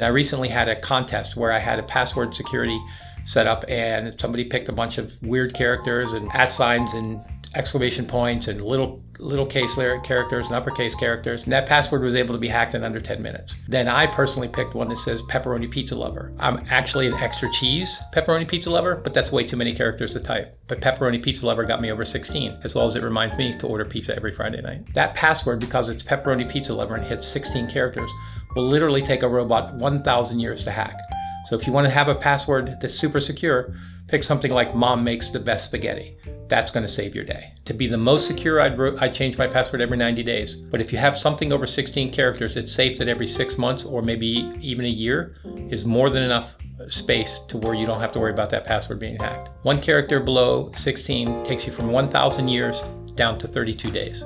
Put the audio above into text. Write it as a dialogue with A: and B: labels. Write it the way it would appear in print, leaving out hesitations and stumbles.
A: I recently had a contest where I had a password security set up and somebody picked a bunch of weird characters and @ signs and exclamation points and little case characters and uppercase characters. And that password was able to be hacked in under 10 minutes. Then I personally picked one that says pepperoni pizza lover. I'm actually an extra cheese pepperoni pizza lover, but that's way too many characters to type. But pepperoni pizza lover got me over 16, as well as it reminds me to order pizza every Friday night. That password, because it's pepperoni pizza lover and hits 16 characters, will literally take a robot 1,000 years to hack. So if you want to have a password that's super secure, pick something like Mom Makes the Best Spaghetti. That's going to save your day. To be the most secure, I'd change my password every 90 days. But if you have something over 16 characters, it's safe that every 6 months or maybe even a year is more than enough space to where you don't have to worry about that password being hacked. One character below 16 takes you from 1,000 years down to 32 days.